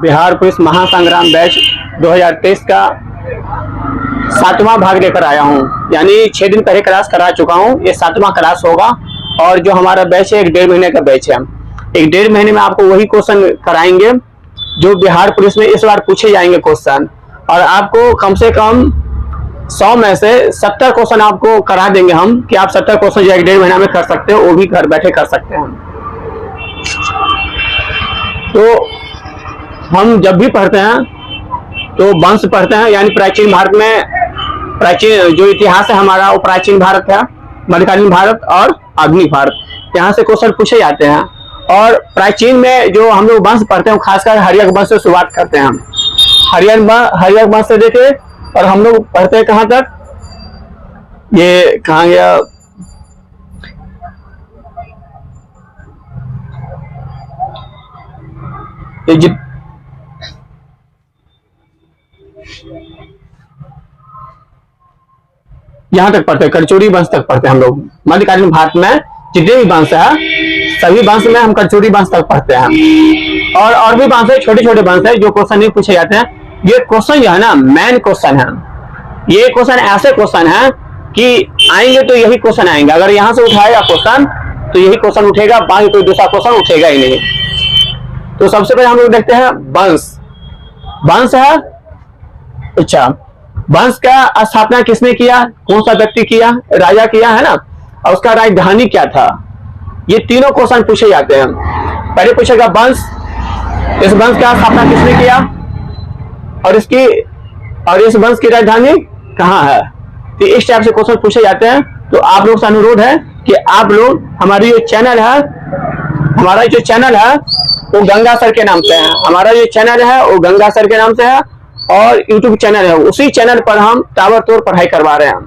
Bihar police महासंग्राम batch 2023 का 7वां भाग लेकर आया हूं। यानी 6 दिन पहले क्लास करा चुका हूं, ये 7वां क्लास होगा। और जो हमारा बैच है 1.5 महीने का बैच है। 1.5 महीने में आपको वही क्वेश्चन कराएंगे जो बिहार पुलिस में इस बार पूछे जाएंगे क्वेश्चन। और आपको कम से कम 100 में से 70 क्वेश्चन आपको करा देंगे हम, कि आप 70 क्वेश्चन जो 1.5 महीना में कर सकते हो, वो भी घर बैठे कर सकते हैं। तो हम जब भी पढ़ते हैं तो वंश पढ़ते हैं, यानी प्राचीन भारत में प्राचीन जो इतिहास है हमारा वो प्राचीन भारत है, मध्यकालीन भारत और आधुनिक भारत, यहाँ से क्वेश्चन पूछे जाते हैं। और प्राचीन में जो हम लोग वंश पढ़ते हैं खासकर हर्यक वंश से शुरुआत करते हैं हम। हर्यक वंश से देखे और हम लोग पढ़ते हैं कहाँ तक, ये कहाँ गया, यहां तक पढ़ते हैं, करचोरी वंश तक पढ़ते हैं हम लोग। मध्यकालीन भारत में जितने भी वंश है सभी वंश में हम करचोरी वंश तक पढ़ते हैं। और भी वंश है, छोटे छोटे वंश है जो क्वेश्चन नहीं पूछे जाते हैं। ये क्वेश्चन जो है ना मेन क्वेश्चन है। ये क्वेश्चन ऐसे क्वेश्चन है कि आएंगे तो यही क्वेश्चन आएंगे। अगर यहां से उठाएगा क्वेश्चन तो यही क्वेश्चन उठेगा, बाकी कोई दूसरा क्वेश्चन उठेगा ही नहीं। तो सबसे पहले हम लोग देखते हैं वंश। वंश है, अच्छा वंश का स्थापना किसने किया, कौन सा व्यक्ति किया, राजा किया है ना, और उसका राजधानी क्या था। ये तीनों क्वेश्चन पूछे जाते हैं। पहले पूछेगा वंश, इस वंश का स्थापना किसने किया और इस वंश की राजधानी कहाँ है। तो इस टाइप से क्वेश्चन पूछे जाते हैं। तो आप लोग से अनुरोध है कि आप लोग हमारी जो चैनल है वो गंगा सर के नाम से है। हमारा जो चैनल है वो गंगा सर के नाम से है और YouTube चैनल है, उसी चैनल पर हम ताबड़तोड़ पढ़ाई करवा रहे हैं।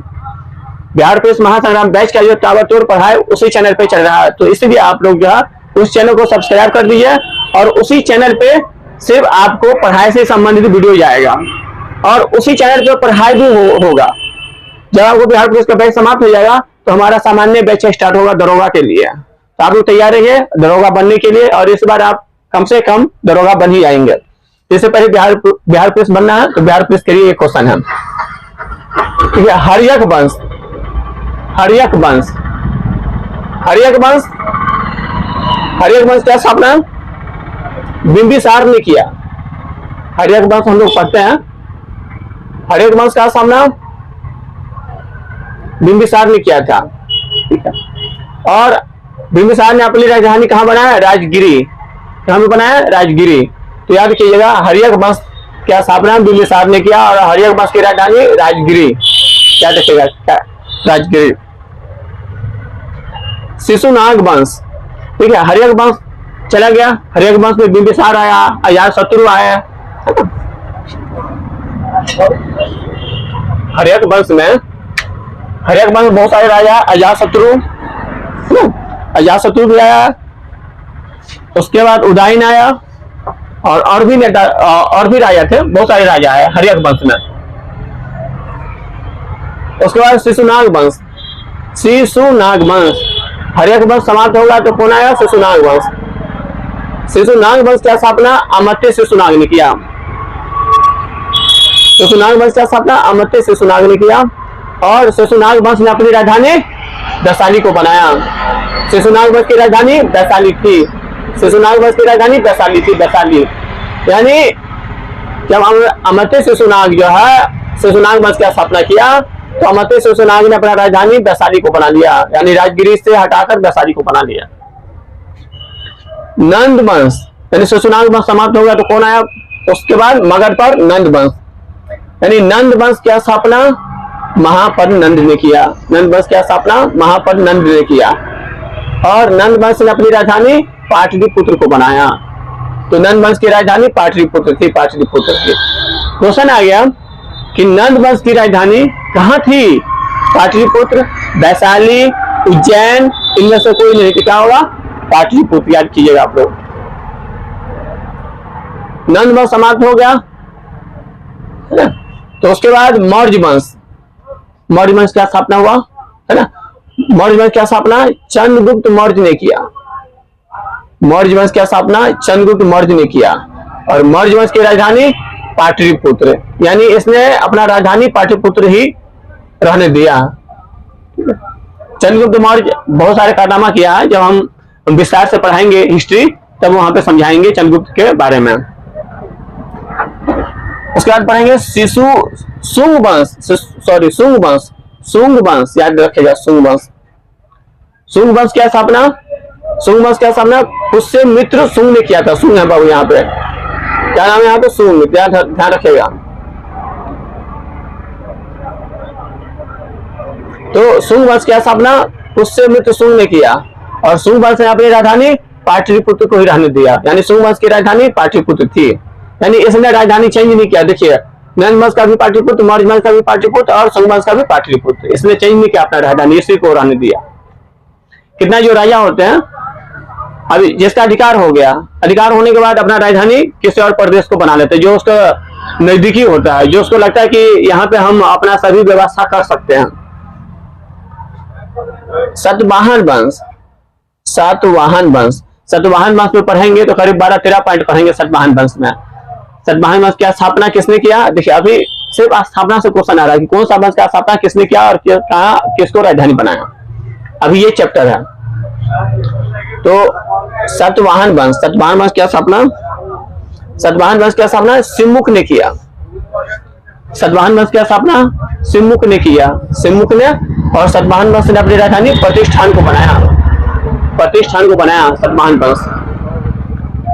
बिहार पुलिस महासंग्राम बैच का जो ताबड़तोड़ पढ़ाई उसी चैनल पे चल रहा है। तो इसलिए आप लोग जो है उस चैनल को सब्सक्राइब कर दीजिए और उसी चैनल पे सिर्फ आपको पढ़ाई से संबंधित वीडियो जाएगा और उसी चैनल पे पढ़ाई भी होगा। जब आपको बिहार पुलिस का बैच समाप्त हो जाएगा तो हमारा सामान्य बैच स्टार्ट होगा दरोगा के लिए। तो आप लोग तैयार रहिए दरोगा बनने के लिए, और इस बार आप कम से कम दरोगा बन ही जाएंगे। इससे पहले बिहार पुलिस बनना है तो बिहार पुलिस के लिए एक क्वेश्चन है, ठीक है। हर्यक वंश क्या स्थापना बिंबिसार ने किया। हर्यक वंश हम लोग पढ़ते हैं, हर्यक वंश का स्थापना बिंबिसार ने किया था, ठीक है। और बिंबिसार ने अपनी राजधानी कहाँ बनाया, राजगिरी। कहाँ पे बनाया, राजगिरी। तो याद कीजिएगा हर्यक वंश क्या स्थापना बिंबिसार ने किया और हर्यक वंश की राजधानी राजगिरी। क्या देखेगा, राजगिरी। शिशुनाग वंश, ठीक है। हर्यक वंश चला गया, हर्यक वंश में बिंबिसार आया, अजातशत्रु आया। हर्यक वंश में बहुत सारे राजा, अजातशत्रु भी आया, उसके बाद उदयन आया और भी नेता और भी राजा थे, बहुत सारे राजा आए हर्यक वंश में। उसके बाद शिशुनाग वंश, हर्यक वंश समाप्त होगा तो कौन आया, शिशुनाग वंश क्या स्थापना अमत्य शिशुनाग ने किया। शिशुनाग वंश क्या स्थापना अमत्य शिशुनाग ने किया और शिशुनाग वंश ने अपनी राजधानी वैशाली को बनाया। शिशुनाग वंश की राजधानी वैशाली थी, वैशाली। यानी जब अमत्य शिशुनाग जो है शिशुनाग वंश की स्थापना किया तो अमत्य शिशुनाग ने अपना राजधानी वैशाली को बना लिया, यानी राजगिरी से हटाकर वैशाली को बना लिया। नंद वंश, यानी शिशुनाग वंश समाप्त हो गया तो कौन आया, उसके बाद मगध पर नंद वंश, यानी नंद वंश की स्थापना महापद नंद ने किया। और नंद वंश ने अपनी राजधानी पाटलिपुत्र को बनाया। तो नंद वंश की राजधानी पाटलिपुत्र थी। क्वेश्चन आ गया कि नंद वंश की राजधानी कहाँ थी, पाटलिपुत्र, वैशाली, उज्जैन, इनमें से कोई नहीं। क्या होगा, पाटलिपुत्र। याद कीजिएगा आप लोग। नंद वंश समाप्त हो गया है ना। तो उसके बाद मौर्य वंश क्या स्थापना हुआ है ना। मौर्य वंश क्या स्थापना चंद्रगुप्त मौर्य ने किया। मौर्य वंश की स्थापना चंद्रगुप्त मौर्य ने किया। और मौर्य वंश की राजधानी पाटलिपुत्र, यानी इसने अपना राजधानी पाटलिपुत्र ही रहने दिया। चंद्रगुप्त मौर्य बहुत सारे कारनामा किया है, जब हम विस्तार से पढ़ाएंगे हिस्ट्री तब वहां पे समझाएंगे चंद्रगुप्त के बारे में। उसके बाद पढ़ेंगे शुंग वंश, याद रखिएगा शुंग वंश। शुंग वंश क्या स्थापना, शुंग वंश क्या स्थापना पुष्यमित्र शुंग ने किया था। शुंग है बाबू, यहाँ पे क्या नाम है, यहाँ पे शुंग, ध्यान रखिएगा। तो शुंग वंश क्या स्थापना पुष्यमित्र शुंग ने किया, और शुंग वंश ने अपनी राजधानी पाटलिपुत्र को ही रहने दिया, यानी शुंग वंश की राजधानी पाटलिपुत्र थी, यानी इसने राजधानी चेंज नहीं किया। देखिए नंद वंश का भी पाटलिपुत्र, मौर्य वंश का भी पाटलिपुत्र और शुंग वंश का भी पाटलिपुत्र, इसने चेंज नहीं किया अपना राजधानी, इसी को रहने दिया। कितना जो राजा होते हैं, अभी जिसका अधिकार हो गया, अधिकार होने के बाद अपना राजधानी किसी और प्रदेश को बना लेते हैं, जो उसका नजदीकी होता है, जो उसको लगता है कि यहाँ पे हम अपना सभी व्यवस्था कर सकते हैं। सातवाहन वंश, सातवाहन वंश, सातवाहन वंश में पढ़ेंगे तो करीब 12-13 पॉइंट पढ़ेंगे सातवाहन वंश में। सातवाहन वंश की स्थापना किसने किया, देखिए अभी सिर्फ स्थापना से क्वेश्चन आ रहा है कि कौन सा वंश का स्थापना किसने किया और कहा किसको राजधानी बनाया, अभी ये चैप्टर है। तो सातवाहन वंश, सातवाहन वंश क्या स्थापना, सातवाहन वंश क्या स्थापना सिमुक ने किया। सातवाहन वंश क्या स्थापना सिमुक ने किया, सिमुक ने, और सातवाहन वंश ने अपनी राजधानी प्रतिष्ठान को बनाया, प्रतिष्ठान को बनाया सातवाहन वंश।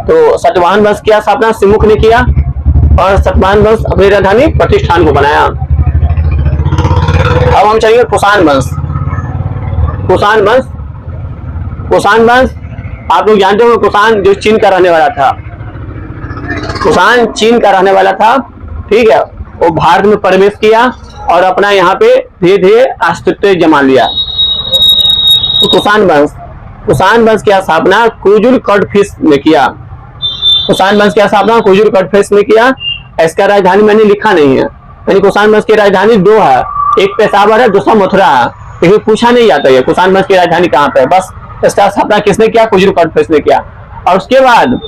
तो सातवाहन वंश की स्थापना सिमुक ने किया और सातवाहन वंश अपनी राजधानी प्रतिष्ठान को बनाया। अब हम चलेंगे कुषाण वंश। कुषाण वंश, कुषाण वंश आप लोग जानते हो, कुषाण जो चीन का रहने वाला था, कुषाण चीन का रहने वाला था, ठीक है, वो भारत में प्रवेश किया और अपना यहाँ पे धीरे धीरे अस्तित्व जमा लिया। तो कुषाण वंश, कुषाण वंश की स्थापना कुजुल कड़फिश ने किया। कुषाण वंश की स्थापना कुजुल कड़फिश ने किया। इसका राजधानी मैंने लिखा नहीं है, यानी कुषाण वंश की राजधानी दो है, एक पेशावर है, दूसरा मथुरा है, लेकिन पूछा नहीं जाता है कुषाण वंश की राजधानी कहाँ पे, बस इसका स्थापना किसने किया, कुजुल कड़फिश ने किया। और उसके बाद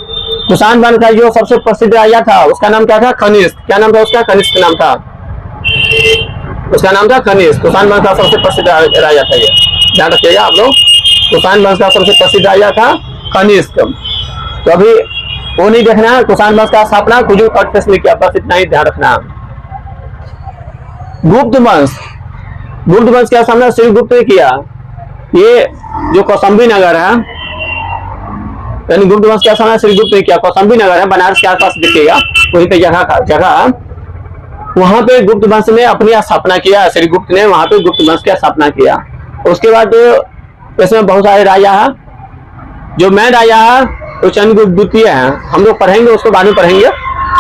कुषाण वंश का जो सबसे प्रसिद्ध राजा था उसका नाम क्या था, कनिष्क। क्या नाम था उसका, कनिष्क नाम था, उसका नाम था कनिष्क। कुषाण वंश का सबसे प्रसिद्ध राजा था, ये ध्यान रखिएगा आप लोग, कुषाण वंश का सबसे प्रसिद्ध राजा था कनिष्क। तो अभी वो नहीं देखना है, कुषाण वंश का स्थापना कुजुल कड़फिश ने किया, बस इतना ही ध्यान रखना। गुप्त वंश, गुप्त वंश का स्थापना श्रीगुप्त ने किया। ये जो कौशाम्बी नगर है, यानी गुप्त वंश का स्थापना श्रीगुप्त ने किया। कौशाम्बी नगर है, बनारस के आसपास दिखेगा, वहीं पे जगह वहां पे गुप्त वंश ने अपनी स्थापना किया, श्रीगुप्त ने वहां पे गुप्त वंश की स्थापना किया। उसके बाद इसमें बहुत सारे राजा है, जो मेन राजा है वो चंद्रगुप्त द्वितीय है, हम लोग पढ़ेंगे उसको बाद में पढ़ेंगे।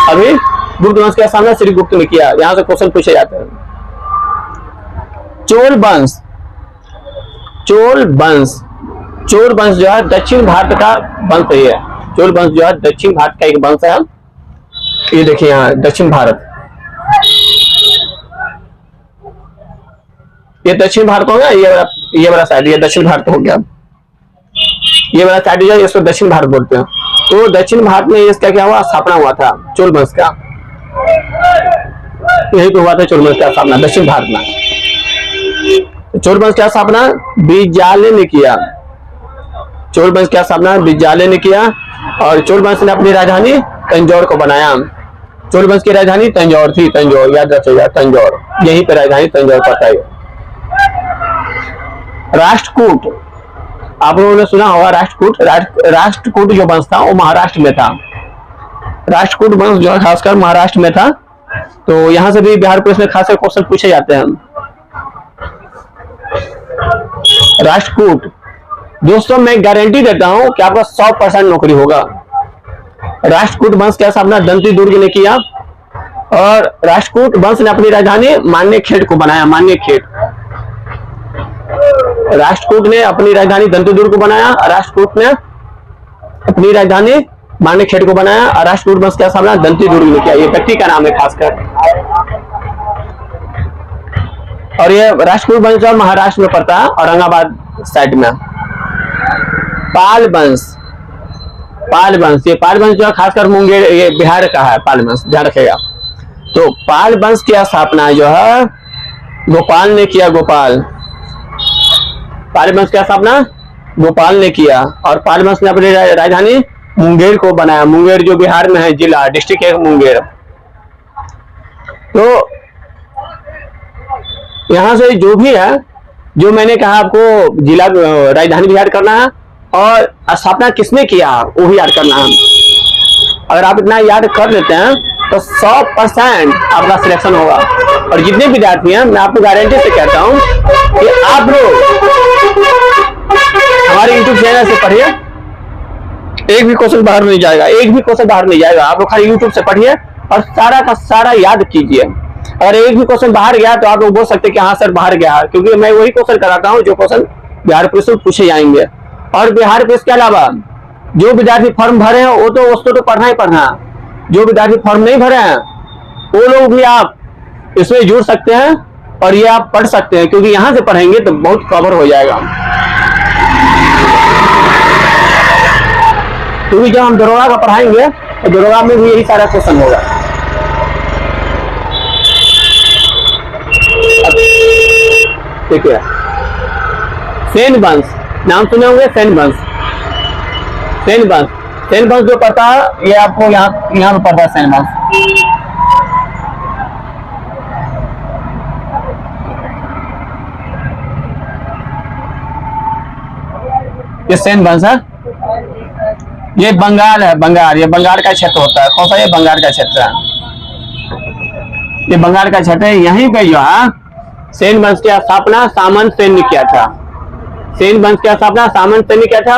अभी गुप्त वंश का स्थापना श्रीगुप्त ने किया, यहाँ से क्वेश्चन पूछे जाते हैं। चोल वंश, चोल वंश, चोल वंश जो है दक्षिण भारत का वंश है। चोल वंश जो है दक्षिण भारत का एक वंश है, ये देखिए यहाँ दक्षिण भारत, ये दक्षिण भारत हो गया, ये वाला साइड ये दक्षिण भारत हो गया, ये वाला साइड जो है इसको दक्षिण भारत बोलते हैं। तो दक्षिण भारत में इसका क्या हुआ, स्थापना हुआ था चोल वंश का, यही पे हुआ था चोल वंश का स्थापना दक्षिण भारत में। चोल वंश का स्थापना बिजाले ने किया, चोल वंश का स्थापना बिजाले ने किया, और चोल वंश ने अपनी राजधानी तंजौर को बनाया। चोल वंश की राजधानी तंजौर थी, तंजौर याद रखिएगा, तंजौर, यहीं पे राजधानी तंजौर पड़ता है। राष्ट्रकूट, आप लोगों ने सुना होगा राष्ट्रकूट, राष्ट्रकूट जो वंश था वो महाराष्ट्र में था। राष्ट्रकूट वंश जो है खासकर महाराष्ट्र में था, तो यहां से भी बिहार पुलिस में खासकर क्वेश्चन पूछे जाते हैं। राष्ट्रकूट, दोस्तों मैं गारंटी देता हूं कि आपका 100% नौकरी होगा। राष्ट्रकूट वंश की स्थापना दंती दुर्ग ने किया, और राष्ट्रकूट वंश ने अपनी राजधानी मान्यखेड़ को बनाया, मान्यखेड़। राष्ट्रकूट ने अपनी राजधानी दंती दुर्ग को बनाया, राष्ट्रकूट ने अपनी राजधानी मान्यखेड़ को बनाया, और राष्ट्रकूट वंश की स्थापना दंती दुर्ग ने किया। ये व्यक्ति का नाम है खासकर, और ये राष्ट्रकूट वंश महाराष्ट्र में पड़ता है, औरंगाबाद साइड में। पाल वंश, पाल वंश, ये पाल वंश जो है खासकर मुंगेर, ये बिहार का है पाल वंश, ध्यान रखेगा। तो पाल वंश की स्थापना जो है गोपाल ने किया, गोपाल। पाल वंश की स्थापना गोपाल ने किया और पाल वंश ने अपनी राजधानी मुंगेर को बनाया। मुंगेर जो बिहार में है, जिला डिस्ट्रिक्ट है मुंगेर। तो यहां से जो भी है, जो मैंने कहा आपको जिला राजधानी भी याद करना है और स्थापना किसने किया वो भी याद करना है। अगर आप इतना याद कर लेते हैं तो 100% आपका सिलेक्शन होगा। और जितने विद्यार्थी हैं, मैं आपको गारंटी से कहता हूं कि आप लोग हमारे YouTube चैनल से पढ़िए, एक भी क्वेश्चन बाहर नहीं जाएगा, एक भी क्वेश्चन बाहर नहीं जाएगा। आप लोग खाली YouTube से पढ़िए और सारा का सारा याद कीजिए। अगर एक भी क्वेश्चन बाहर गया तो आप लोग बोल सकते हैं कि हाँ सर बाहर गया, क्योंकि मैं वही क्वेश्चन कराता हूँ जो क्वेश्चन बिहार पुलिस में पूछे जाएंगे। और बिहार पुलिस के अलावा जो विद्यार्थी फॉर्म भरे हैं वो तो उसको तो पढ़ना ही पढ़ना है। जो विद्यार्थी फॉर्म नहीं भरे हैं वो लोग भी आप इसमें जुड़ सकते हैं और ये आप पढ़ सकते हैं, क्योंकि यहां से पढ़ेंगे तो बहुत कवर हो जाएगा। क्योंकि जब हम दरोगा का पढ़ाएंगे तो दरोगा में भी यही सारा क्वेश्चन होगा। ठीक है, सेन वंश नाम सुने होंगे, सेन वंश। सेन वंश, सेन वंश जो पढ़ता है ये आपको यहाँ पे पढ़ता है सेन वंश। ये सेन वंश है, ये बंगाल है, बंगाल, ये बंगाल का क्षेत्र होता है। कौन सा? ये बंगाल का क्षेत्र है, ये बंगाल का क्षेत्र है। यहीं पे जो है सेन वंश की स्थापना सामंत सेन ने किया था। सेन वंश की स्थापना सामंत सेन ने किया था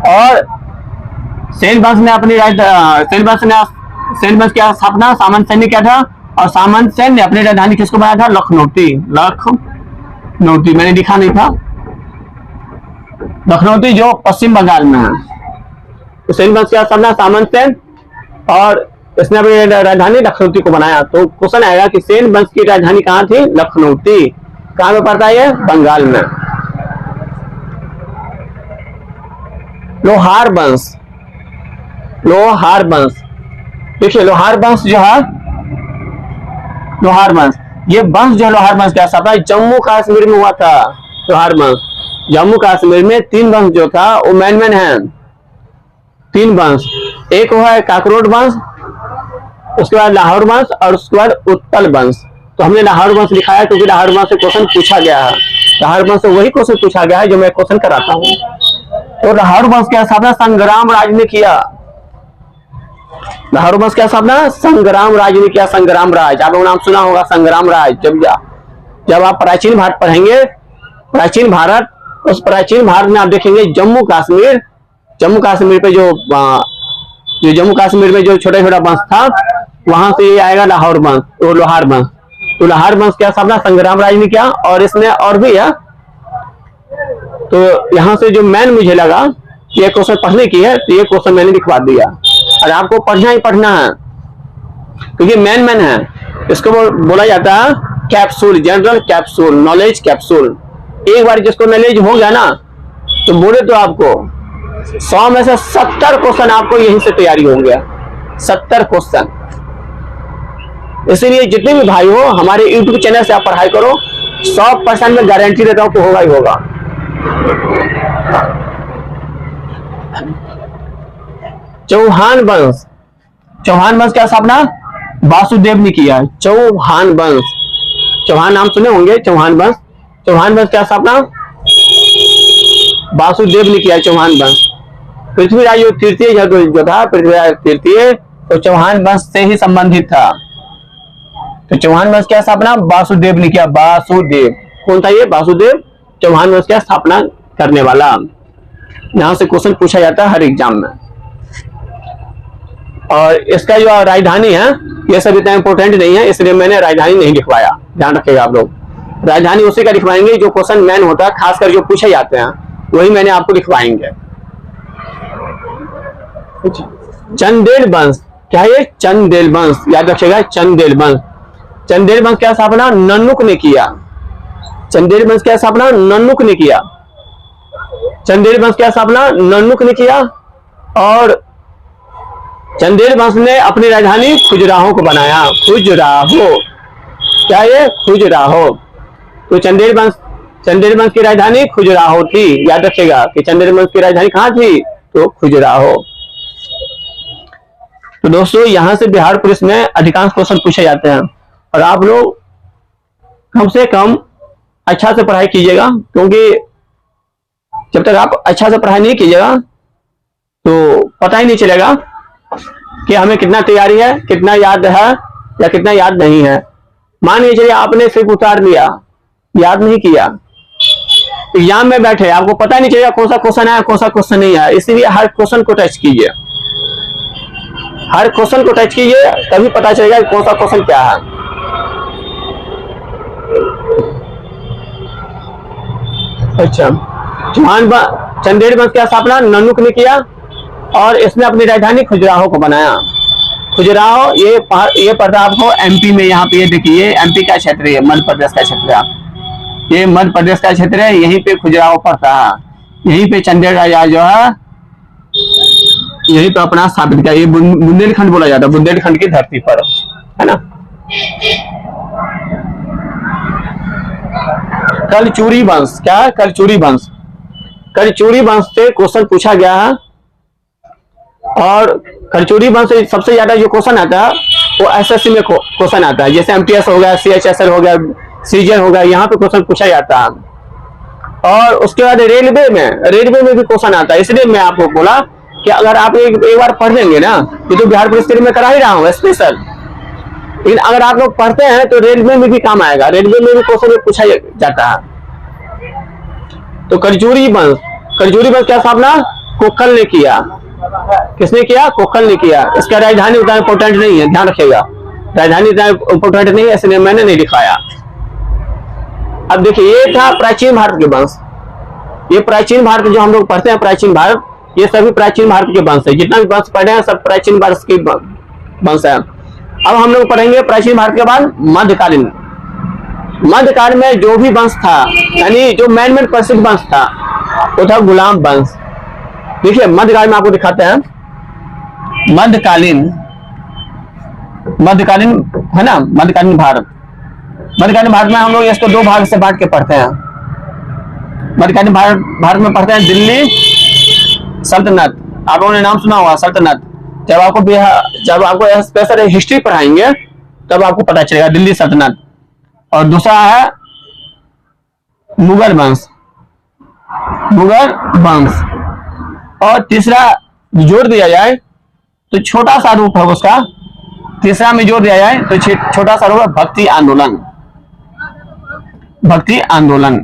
और सेन वंश ने अपनी सेन वंश की स्थापना सामंत सेन ने किया था और सामंत सेन ने अपनी राजधानी किसको बनाया था? लखनौती। लखनौती मैंने लिखा नहीं था, लखनौती जो पश्चिम बंगाल में है। तो सेन वंश की स्थापना सामंत सेन और इसने अपनी राजधानी लखनौती को बनाया। तो क्वेश्चन आएगा कि सेन वंश की राजधानी कहाँ थी? लखनौती। कहाँ पे पड़ता है ये? बंगाल में। लोहार वंश, लोहार वंश देखिए, लोहार वंश जो है, लोहार वंश, ये वंश जो है लोहार वंश क्या था? जम्मू कश्मीर में हुआ था लोहार वंश। जम्मू कश्मीर में 3 वंश जो था वो मैन है, 3 वंश। एक वो है काकरोट वंश, उसके बाद लाहौर वंश और उसके बाद उत्तल वंश। तो हमने लाहौर वंश लिखाया क्योंकि लाहौर वंश से क्वेश्चन पूछा गया है। लाहौर वंश से वही क्वेश्चन पूछा गया है जो मैं क्वेश्चन कराता हूँ। तो लाहौर वंश की स्थापना संग्राम राज ने किया। लाहौर वंश की स्थापना संग्राम राज ने किया। संग्राम राज, आप लोगों ने नाम सुना होगा, संग्राम राज। जब आप प्राचीन भारत पढ़ेंगे, प्राचीन भारत, उस प्राचीन भारत में आप देखेंगे जम्मू कश्मीर, जम्मू कश्मीर पे जो जम्मू कश्मीर में जो छोटा छोटा वंश था वहां से ये आएगा लाहौर वंश, तो लोहार वंश। तो लोहार वंश की स्थापना संग्राम राज ने किया और इसने और भी है। तो यहाँ से जो मैन मुझे लगा कि ये क्वेश्चन पढ़ने की है, तो ये क्वेश्चन मैंने लिखवा दिया। और आपको पढ़ना ही पढ़ना है क्योंकि मैन है। इसको बोला जाता है capsule, general capsule, knowledge capsule. एक बार जिसको नॉलेज हो गया ना तो बोले तो आपको 100 में से 70 क्वेश्चन आपको यहीं से तैयारी होंगे, 70 क्वेश्चन। इसीलिए जितने भी भाई हो हमारे YouTube चैनल से आप पढ़ाई करो, 100% में गारंटी देता हूं कि होगा ही होगा। चौहान वंश, चौहान वंश की स्थापना वासुदेव ने किया। चौहान वंश, चौहान नाम सुने होंगे, चौहान वंश। चौहान वंश की स्थापना वासुदेव ने किया। चौहान वंश पृथ्वीराज जो तृतीय जो था, पृथ्वीराज तृतीय, तो चौहान वंश से ही संबंधित था। तो चौहान वंश की स्थापना वासुदेव ने किया। वासुदेव कौन था? ये वासुदेव, चौहान वंश की स्थापना करने वाला। यहां से क्वेश्चन पूछा जाता है हर एग्जाम में। और इसका जो राजधानी है ये सब इतना इंपॉर्टेंट नहीं है, इसलिए मैंने राजधानी नहीं लिखवाया। ध्यान रखिएगा आप लोग, राजधानी उसी का लिखवाएंगे जो क्वेश्चन मैन होता है, खासकर जो पूछे जाते हैं वही मैंने आपको लिखवाएंगे। चंदेल वंश, क्या है? चंदेल वंश, याद रखिएगा, चंदेल वंश। चंदेल वंश की स्थापना नन्नुक ने किया। चंदेल वंश की स्थापना नन्नुक ने किया। चंदेल वंश की स्थापना नन्नुक ने किया और चंदेल वंश ने अपनी राजधानी खजुराहो को बनाया। खजुराहो, क्या ये? खजुराहो। तो चंदेल वंश की राजधानी खजुराहो थी। याद रखिएगा कि चंदेल वंश की राजधानी कहां थी? तो खजुराहो। तो दोस्तों यहां से बिहार पुलिस में अधिकांश क्वेश्चन पूछे जाते हैं और आप लोग कम से कम अच्छा से पढ़ाई कीजिएगा, क्योंकि जब तक आप अच्छा से पढ़ाई नहीं कीजिएगा तो पता ही नहीं चलेगा कि हमें कितना तैयारी है, कितना याद है या कितना याद नहीं है। मान लीजिए चलिए आपने सिर्फ उतार लिया, याद नहीं किया, एग्जाम में बैठे, आपको पता नहीं चलेगा कौन सा क्वेश्चन है कौन सा क्वेश्चन नहीं है। इसलिए हर क्वेश्चन को टच कीजिए, हर क्वेश्चन को टच कीजिए, तभी पता चलेगा कौन सा क्वेश्चन क्या है। अच्छा, चंदेल वंश की स्थापना ननुक ने किया और इसने अपनी राजधानी खजुराहो को बनाया। खजुराहो ये पड़ता आपको एमपी में। यहाँ पे ये देखिए एमपी का क्षेत्र है, मध्य प्रदेश का क्षेत्र है, ये मध्य प्रदेश का क्षेत्र है। यहीं पे खजुराहो पड़ता है, यहीं पे चंदेल राजा जो है यहीं पे अपना स्थापित किया। ये बुंदेलखंड बोला जाता है, बुंदेलखंड की धरती पर, है ना। कलचुरी वंश, क्या? कलचुरी वंश। कलचुरी वंश से क्वेश्चन पूछा गया है और कलचुरी वंश से सबसे ज्यादा जो क्वेश्चन आता है वो एसएससी में क्वेश्चन आता है। जैसे एमटीएस हो गया, सीएचएसएल हो गया, सीजन हो गया, यहाँ पे क्वेश्चन पूछा जाता है। और उसके बाद रेलवे में भी क्वेश्चन आता है। इसलिए मैं आपको बोला कि अगर आप एक बार पढ़ लेंगे ना, ये तो बिहार पुलिस में करा ही रहा हूँ स्पेशल, लेकिन अगर आप लोग पढ़ते हैं तो रेलवे में भी काम आएगा। रेलवे में भी क्वेश्चन पूछा जाता है। तो कलचुरी वंश क्या स्थापना कोक्कल ने किया। किसने किया? कोक्कल ने किया। इसका राजधानी उतना इंपोर्टेंट नहीं है, ध्यान रखिएगा, राजधानी उतना इंपोर्टेंट नहीं है, इसलिए मैंने नहीं दिखाया। अब देखिए ये था प्राचीन भारत के वंश। ये प्राचीन भारत जो हम लोग पढ़ते हैं, प्राचीन भारत, ये सभी प्राचीन भारत के वंश है। जितना भी वंश पढ़े हैं सब प्राचीन भारत के वंश है। अब हम लोग पढ़ेंगे प्राचीन भारत के बाद मध्यकालीन। मध्यकाल में जो भी वंश था, यानी जो मेन प्रसिद्ध वंश था वो था गुलाम वंश। देखिए मध्यकाल में आपको दिखाते हैं, मध्यकालीन है ना, मध्यकालीन भारत में हम लोग इसको दो भाग से बांट के पढ़ते हैं। मध्यकालीन भारत में पढ़ते हैं दिल्ली सल्तनत। आप लोगों ने नाम सुना होगा सल्तनत। जब आपको स्पेशल हिस्ट्री पढ़ाएंगे तब आपको पता चलेगा दिल्ली सल्तनत। और दूसरा है मुगल वंश। और तीसरा जोड़ दिया जाए तो छोटा सा रूप है उसका, तीसरा में जोड़ दिया जाए तो छोटा सा रूप है भक्ति आंदोलन।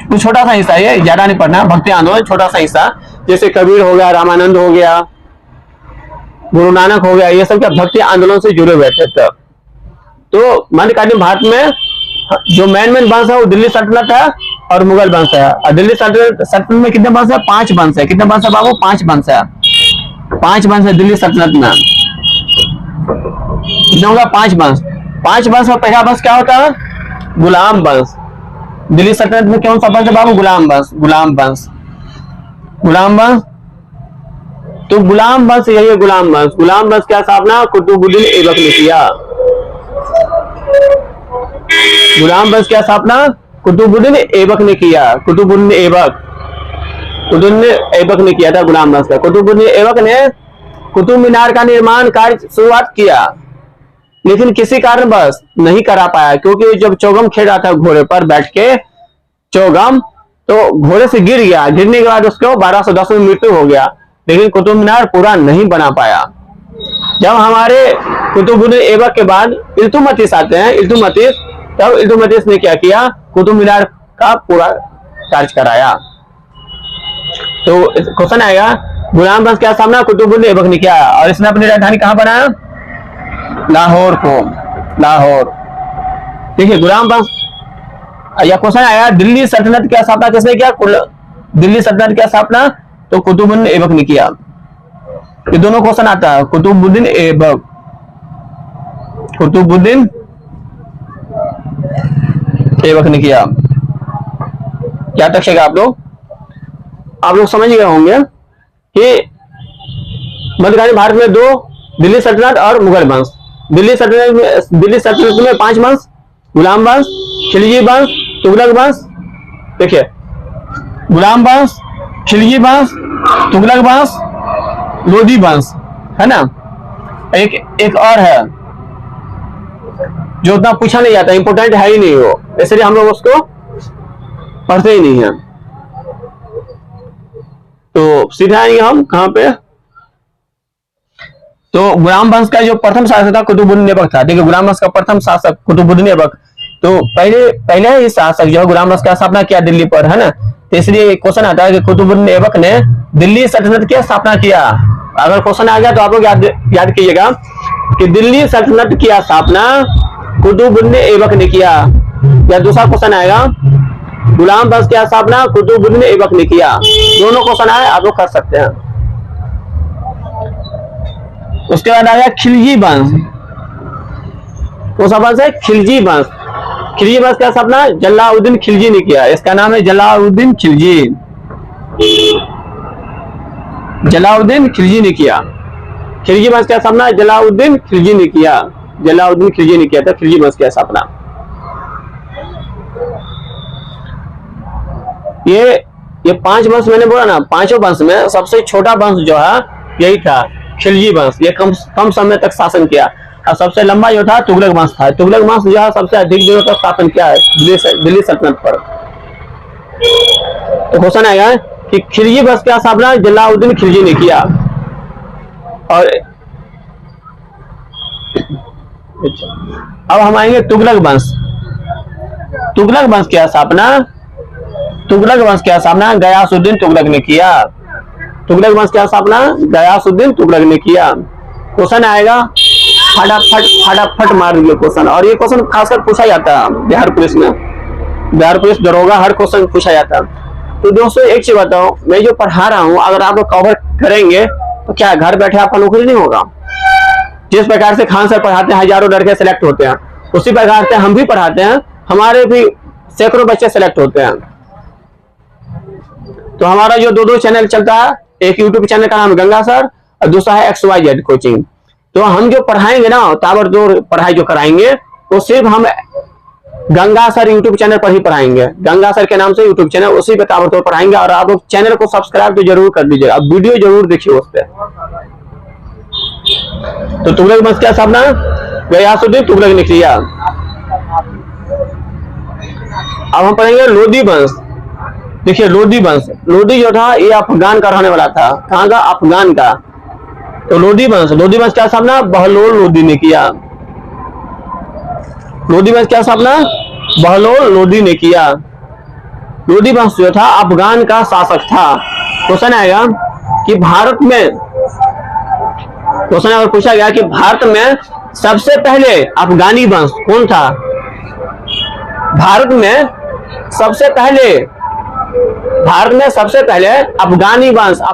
कुछ छोटा सा हिस्सा, ये ज्यादा नहीं पढ़ना। भक्ति आंदोलन छोटा सा हिस्सा, जैसे कबीर हो गया, रामानंद हो गया, गुरु नानक हो गया, ये सब क्या भक्ति आंदोलन से जुड़े हुए थे तब। तो मध्यकालीन भारत में जो मेन वंश है वो दिल्ली सल्तनत है और मुगल वंश है। और दिल्ली सल्तनत में कितने वंश है? 5 वंश है। कितने वंश है बाबू? 5 वंश है। 5 वंश है दिल्ली सल्तनत में। कितना होगा? 5 वंश। 5 वंश में पहला वंश क्या होता है? गुलाम वंश। दिल्ली सल्तनत में कौन सा वंश है बाबू? गुलाम वंश। तो गुलाम वंश यही है, गुलाम वंश क्या स्थापना कुतुबुद्दीन ऐबक ने किया। गुलाम वंश क्या स्थापना कुतुबुद्दीन ऐबक ने किया। कुतुबुद्दीन ऐबक ने किया था गुलाम वंश का। कुतुबुद्दीन ऐबक ने कुतुब मीनार का निर्माण कार्य शुरुआत किया, लेकिन किसी कारणवश नहीं करा पाया, क्योंकि जब चौगम खेल रहा था घोड़े पर बैठ के चौगम, तो घोड़े से गिर गया। गिरने के बाद उसको 1210 में मृत्यु हो गया, लेकिन कुतुब मीनार पूरा नहीं बना पाया। जब हमारे कुतुबुद्दीन ऐबक के बाद इल्तुतमिश आते हैं, तब इल्तुतमिश ने क्या किया? कुतुब मीनार का पूरा कार्य कराया। तो क्वेश्चन आएगा गुलाम वंश क्या स्थापना कुतुबुद्दीन ऐबक ने किया, और इसने अपनी राजधानी कहां बनाया? लाहौर। देखिए गुलाम वंश या क्वेश्चन आया दिल्ली सल्तनत की स्थापना किसने किया? दिल्ली सल्तनत की स्थापना तो कुतुबुद्दीन ऐबक ने किया। ये दोनों क्वेश्चन आता है। कुतुबुद्दीन ऐबक ने किया। क्या तक आप लोग समझ गए होंगे कि मध्यकालीन भारत में 2 दिल्ली सल्तनत और मुगल वंश। दिल्ली सल्तनत में 5 वंश, गुलाम वंश, खिलजी वंश, तुगलक वंश। देखिए, गुलाम वंश, खिलजी वंश, तुगलक वंश, लोधी वंश, है ना। एक और है जो उतना पूछा नहीं जाता, इंपोर्टेंट है ही नहीं वो, इसलिए हम लोग उसको पढ़ते ही नहीं है। तो सीधे आएंगे हम कहां पे, तो गुलाम वंश का जो प्रथम शासक था कुतुबुद्दीन ऐबक था। देखिए, गुलाम वंश का प्रथम शासक कुतुबुद्दीन ऐबक, तो पहले ही शासक जो है गुलाम वंश का स्थापना किया दिल्ली पर, है ना। तो इसलिए क्वेश्चन आता है कि कुतुबुद्दीन ऐबक ने दिल्ली सल्तनत की स्थापना किया। अगर क्वेश्चन आ गया तो आप लोग याद कीजिएगा कि दिल्ली सल्तनत की स्थापना कुतुबुद्दीन ऐबक ने किया। या दूसरा क्वेश्चन आएगा, गुलाम वंश की स्थापना कुतुबुद्दीन ऐबक ने किया। दोनों क्वेश्चन आए, आप लोग कर सकते हैं। उसके बाद आया खिलजी वंश। कौन सा वंश है? खिलजी वंश। खिलजी वंश का स्थापना जलालुद्दीन खिलजी ने किया। इसका नाम है जलालुद्दीन खिलजी। जलालुद्दीन खिलजी ने किया। खिलजी वंश का स्थापना जलालुद्दीन खिलजी ने किया। जलालुद्दीन खिलजी ने किया था खिलजी वंश की स्थापना। ये 5 वंश मैंने बोला ना, 5 वंश में सबसे छोटा वंश जो है यही था, खिलजी वंश। ये कम समय तक शासन किया। और सबसे लंबा जो था तुगलक वंश था। तुगलक वंश जो है सबसे अधिक दिनों तक शासन किया है दिल्ली सल्तनत पर। तो क्वेश्चन आएगा कि खिलजी वंश की स्थापना जलालुद्दीन खिलजी ने किया। और अब हम आएंगे तुगलक वंश। तुगलक वंश की स्थापना गयासुद्दीन तुगलक ने किया। तुगलक वंश की स्थापना गयासुद्दीन तुगलक ने किया। क्वेश्चन आएगा, फटाफट मार दिए क्वेश्चन। और ये क्वेश्चन खासकर पूछा जाता है बिहार पुलिस में, बिहार पुलिस दरोगा हर क्वेश्चन पूछा जाता है। तो दोस्तों एक चीज बताओ, मैं जो पढ़ा रहा हूँ अगर आप लोग कवर करेंगे तो क्या घर बैठे आपका नौकरी नहीं होगा? जिस प्रकार से खान सर पढ़ाते हैं, हजारों लड़के सेलेक्ट होते हैं, उसी प्रकार से हम भी पढ़ाते हैं, हमारे भी सैकड़ों बच्चे सेलेक्ट होते हैं। तो हमारा जो 2 चैनल चलता है, एक यूट्यूब चैनल का नाम है गंगा सर और दूसरा है XYZ कोचिंग। तो हम जो पढ़ाएंगे ना, ताबड़तोड़ पढ़ाई जो कराएंगे, वो सिर्फ हम गंगा सर यूट्यूब चैनल पर ही पढ़ाएंगे। गंगा सर के नाम से यूट्यूब चैनल, उसी पे ताबड़तोड़ पढ़ाएंगे। और आप लोग चैनल को सब्सक्राइब तो जरूर कर दीजिए, अब वीडियो जरूर देखिए उस पर। तो तुगलक वंश की स्थापना गयासुद्दीन तुगलक ने किया। अब हम पढ़ेंगे लोधी वंश। देखिए, लोधी वंश, लोधी जो था ये अफगान का रहने वाला था। कहां का? अफगान का। तो लोधी वंश की स्थापना बहलोल लोधी ने किया। लोधी वंश की स्थापना बहलोल लोधी ने किया। लोधी वंश जो था अफगान का शासक था। क्वेश्चन आएगा कि भारत में, क्वेश्चन अगर पूछा गया कि भारत में सबसे पहले अफगानी वंश कौन था? भारत में सबसे पहले अफगानी वंश